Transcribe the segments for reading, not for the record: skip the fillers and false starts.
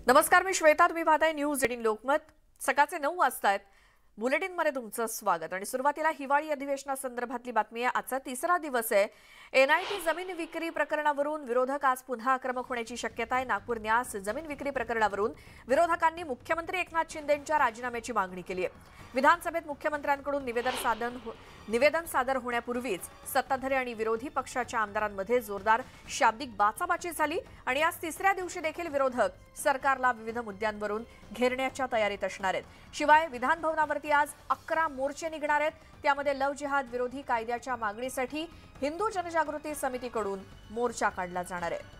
नमस्कार, मी श्वेता. तुम्ही पाहताय न्यूज 18 लोकमत. सकाळचे 9 वाजतायत. बुलेटिन मध्ये तुमचं स्वागत. आणि सुरुवातीला हिवाळी अधिवेशनासंदर्भातली बातमी आहे. आजचा तिसरा दिवस आहे. एनआयटी जमीन विक्री प्रकरणावरून विरोधक आज पुन्हा आक्रमक होण्याची शक्यता आहे. नागपूर न्यास जमीन विक्री प्रकरणावरून विरोधकांनी मुख्यमंत्री एकनाथ शिंदेंच्या राजीनाम्याची मागणी केली आहे. विधानसभेत मुख्यमंत्र्यांकडून निवेदन सादर होण्यापूर्वीच सत्ताधारी आणि विरोधी पक्षाच्या आमदारांमध्ये जोरदार शाब्दिक बाचाबाची झाली. आणि आज तिसऱ्या दिवशी देखील विरोधक सरकारला विविध मुद्द्यांवरून घेरण्याच्या तयारीत असणार आहेत. शिवाय विधान भवनावरती आज 11 मोर्चे निघणार आहेत. त्यामध्ये लव जिहाद विरोधी कायद्याच्या मागणीसाठी हिंदू जनजागृती समितीकडून मोर्चा काढला जाणार आहे.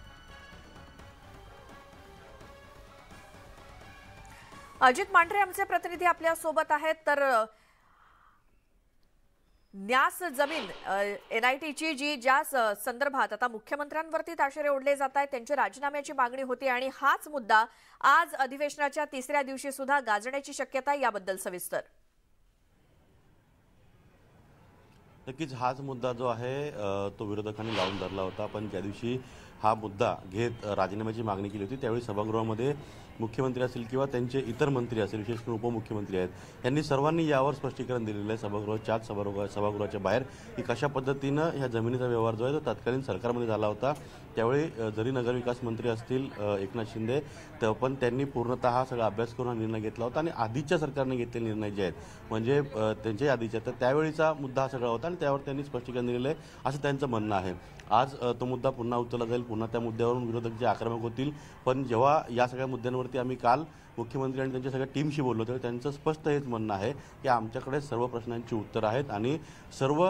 अजित मांढरे आमचे प्रतिनिधी आपल्या सोबत आहेत. तर न्यास जमीन एनआयटीची ज्या संदर्भात आता मुख्यमंत्र्यांवरती ताशेरे ओढले जात आहेत, त्यांच्या राजीनाम्याची मागणी होती आणि हाच मुद्दा आज अधिवेशनाच्या तिसऱ्या दिवशी सुद्धा गाजण्याची शक्यता आहे. याबद्दल सविस्तर. नक्कीच हाच मुद्दा जो आहे तो विरोधकांनी लावून धरला होता. पण ज्या दिवशी हा मुद्दा घेत राजीनाम्याची मागणी केली होती त्यावेळी सभागृहामध्ये मुख्यमंत्री असतील किंवा त्यांचे इतर मंत्री असतील, विशेष करून उपमुख्यमंत्री आहेत, यांनी सर्वांनी यावर स्पष्टीकरण दिलेलं आहे सभागृहाच्या बाहेर की कशा पद्धतीनं ह्या जमिनीचा व्यवहार जो आहे तो तत्कालीन सरकारमध्ये झाला होता. त्यावेळी जरी नगरविकास मंत्री असतील एकनाथ शिंदे, पण त्यांनी पूर्णतः हा सगळा अभ्यास करून हा निर्णय घेतला होता. आणि आधीच्या सरकारने घेतलेले निर्णय जे आहेत म्हणजे त्यांच्याही आधीच्या, तर त्यावेळीचा मुद्दा हा सगळा होता आणि त्यावर त्यांनी स्पष्टीकरण दिलेलं आहे असं त्यांचं म्हणणं आहे. आज तो मुद्दा पुन्हा उचलला जाईल, पुन्हा त्या मुद्द्यावरून विरोधक जे आक्रमक होतील. पण जेव्हा या सगळ्या मुद्द्यांवरती आम्ही काल मुख्यमंत्री आणि त्यांच्या सगळ्या टीमशी बोललो तेव्हा त्यांचं स्पष्ट हेच म्हणणं आहे की आमच्याकडे सर्व प्रश्नांची उत्तरं आहेत आणि सर्व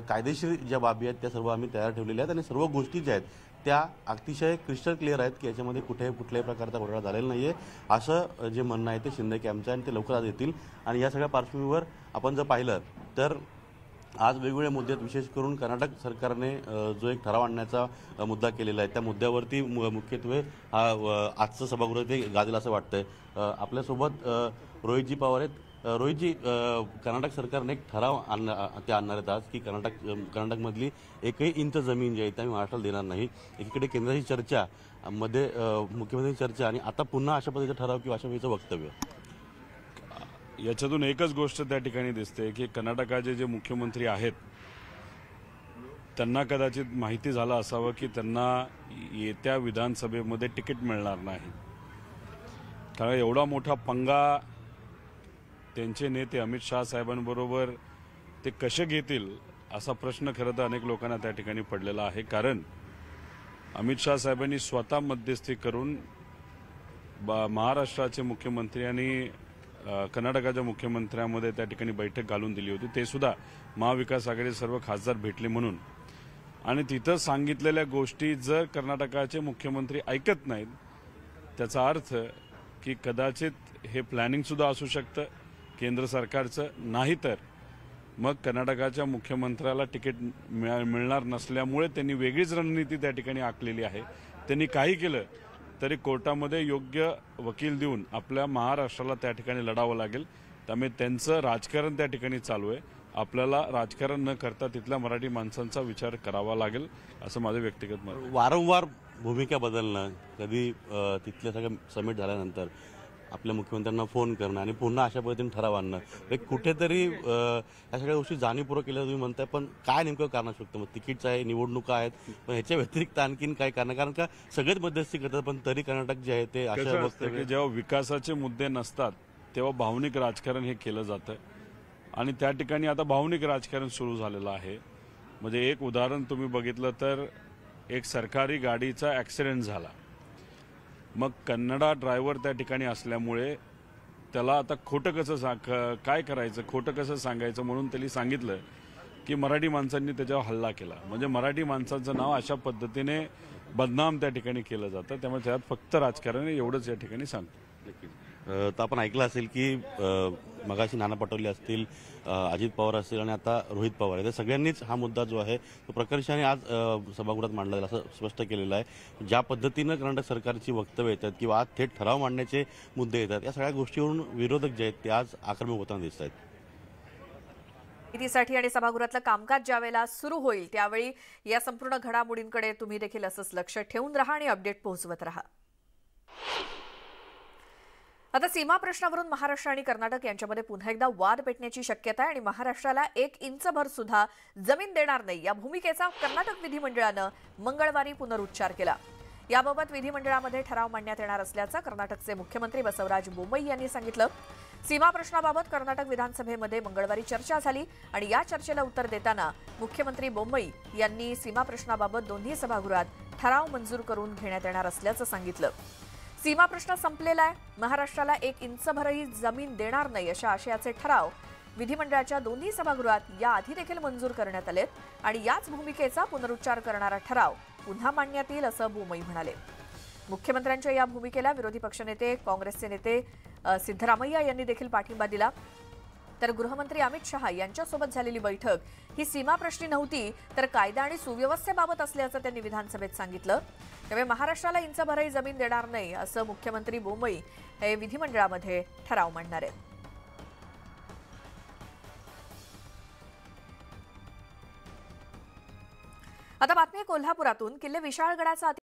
कायदेशीर ज्या बाबी आहेत त्या सर्व आम्ही तयार ठेवलेल्या आहेत आणि सर्व गोष्टी ज्या आहेत त्या अतिशय क्रिस्टल क्लिअर आहेत की याच्यामध्ये कुठल्याही प्रकारचा घोटाळा झालेला नाही आहे असं जे म्हणणं आहे ते शिंदे कॅम्पचं आणि ते लवकर आज येतील. आणि या सगळ्या पार्श्वभूमीवर आपण जर पाहिलं तर आज वेगवेगळे मुद्दे आहेत. विशेष करून कर्नाटक सरकारने जो एक ठराव आणण्याचा मुद्दा केलेला आहे त्या मुद्द्यावरती मुख्यत्वे आजचं सभागृह ते गाजेल असं वाटतंय. आपल्यासोबत रोहितजी पवार आहेत. रोहितजी, कर्नाटक सरकारने एक ठराव आणणार आहेत आज की कर्नाटकमधली एकही इंच जमीन जी आहे ती महाराष्ट्राला देणार नाही. एकीकडे केंद्राची चर्चा मध्ये मुख्यमंत्र्यांची चर्चा आणि आता पुन्हा अशा पद्धतीचा ठराव किंवा अशा पद्धतीचं वक्तव्य. याच्यातून एकच गोष्ट त्या ठिकाणी दिसते की कर्नाटकाचे जे मुख्यमंत्री आहेत त्यांना कदाचित माहिती झालं असावं की त्यांना येत्या विधानसभेमध्ये तिकीट मिळणार नाही. कारण एवढा मोठा पंगा त्यांचे नेते अमित शाह साहेबांबरोबर ते कसे घेतील असा प्रश्न खरं तर अनेक लोकांना त्या ठिकाणी पडलेला आहे. कारण अमित शाह साहेबांनी स्वतः मध्यस्थी करून महाराष्ट्राचे मुख्यमंत्री आणि कर्नाटकाच्या मुख्यमंत्र्यांमध्ये त्या ठिकाणी बैठक घालून दिली होती. ते सुद्धा महाविकास आघाडीचे सर्व खासदार भेटले म्हणून. आणि तिथं सांगितलेल्या गोष्टी जर कर्नाटकाचे मुख्यमंत्री ऐकत नाहीत त्याचा अर्थ की कदाचित हे प्लॅनिंग सुद्धा असू शकतं केंद्र सरकारचं. नाहीतर मग कर्नाटकाच्या मुख्यमंत्र्याला तिकीट मिळणार नसल्यामुळे त्यांनी वेगळीच रणनीती त्या ठिकाणी आखलेली आहे. त्यांनी काही केलं तरी कोर्टामध्ये योग्य वकील देऊन आपल्या महाराष्ट्राला त्या ठिकाणी लढावं लागेल. त्यामुळे त्यांचं राजकारण त्या ठिकाणी चालू आहे. आपल्याला राजकारण न करता तिथल्या मराठी माणसांचा विचार करावा लागेल असं माझं व्यक्तिगत मत. वारंवार भूमिका बदलणं, कधी तिथल्या सगळं समिट झाल्यानंतर आपल्या मुख्यमंत्र्यांना फोन करणं आणि पुन्हा अशा पद्धतीने ठराव आणणं, एक कुठेतरी या सगळ्या गोष्टी जाणीवपूर्वक केल्या तुम्ही म्हणताय. पण काय नेमकं कारण असू शकतं? मग तिकीटचं आहे, निवडणुका आहेत, पण ह्याच्या व्यतिरिक्त आणखीन काय कारण? कारण का सगळेच मध्यस्थी करतात पण तरी कर्नाटक जे आहे ते अशा असतं की जेव्हा विकासाचे मुद्दे नसतात तेव्हा भावनिक राजकारण हे केलं जातं आणि त्या ठिकाणी आता भावनिक राजकारण सुरू झालेलं आहे. म्हणजे एक उदाहरण तुम्ही बघितलं तर एक सरकारी गाडीचा ॲक्सिडेंट झाला. मग कन्नडा ड्रायव्हर त्या ठिकाणी असल्यामुळे त्याला आता खोटं कसं काय करायचं, खोटं कसं सांगायचं म्हणून त्यांनी सांगितलं की मराठी माणसांनी त्याच्यावर हल्ला केला. म्हणजे मराठी माणसांचं नाव अशा पद्धतीने बदनाम त्या ठिकाणी केलं जातं. त्यामुळे त्यात फक्त राजकारण एवढंच या ठिकाणी सांगतो. तर आपण ऐकलं असेल की मगाशी नाना पटोले असतील, अजित पवार असतील आणि आता रोहित पवार आहे, सगळ्यांनीच हा मुद्दा जो आहे तो प्रकर्षाने आज सभागृहात मांडला जाईल असं स्पष्ट केलेलं आहे. ज्या पद्धतीनं कर्नाटक सरकारची वक्तव्य येतात किंवा आज थेट ठराव मांडण्याचे मुद्दे येतात, या सगळ्या गोष्टीवरून विरोधक जे आहेत ते आज आक्रमक होताना दिसत आहेत. साठी आणि सभागृहातलं कामकाज ज्यावेळेला सुरू होईल त्यावेळी या संपूर्ण घडामोडींकडे तुम्ही देखील असंच लक्ष ठेवून राहा आणि अपडेट पोहोचवत राहा. आता सीमा प्रश्नावरून महाराष्ट्र आणि कर्नाटक यांच्यामध्ये पुन्हा एकदा वाद पेटण्याची शक्यता आहे आणि महाराष्ट्राला 1 इंचभर सुद्धा जमीन देणार नाही या भूमिकेचा कर्नाटक विधिमंडळानं मंगळवारी पुनरुच्चार केला. याबाबत विधिमंडळामध्ये ठराव मांडण्यात येणार असल्याचं कर्नाटकचे मुख्यमंत्री बसवराज बोम्मई यांनी सांगितलं. सीमा प्रश्नाबाबत कर्नाटक विधानसभेमध्ये मंगळवारी चर्चा झाली आणि या चर्चेला उत्तर देताना मुख्यमंत्री बोम्मई यांनी सीमा प्रश्नाबाबत दोन्ही सभागृहात ठराव मंजूर करून घेण्यात येणार असल्याचं सांगितलं. सीमा प्रश्न संपलेला आहे, महाराष्ट्राला 1 इंचभरही जमीन देणार नाही अशा आशयाचे ठराव विधिमंडळाच्या दोन्ही सभागृहात याआधी देखील मंजूर करण्यात आलेत आणि याच भूमिकेचा पुनरुच्चार करणारा ठराव पुन्हा मांडण्यात येईल असं बोम्मई म्हणाले. मुख्यमंत्र्यांच्या या भूमिकेला विरोधी पक्षनेते काँग्रेसचे नेते सिद्धरामय्या यांनी देखील पाठिंबा दिला. तर गृहमंत्री अमित शहा यांच्यासोबत झालेली बैठक ही सीमाप्रश्नी नव्हती तर कायदा आणि सुव्यवस्थेबाबत असल्याचं त्यांनी विधानसभेत सांगितलं. त्यामुळे महाराष्ट्राला इंचभरही जमीन देणार नाही असं मुख्यमंत्री बोम्मई हे विधिमंडळामध्ये ठराव मांडणार आहेत. आता बातमी कोल्हापुरातून. किल्ले विशाळगडाचा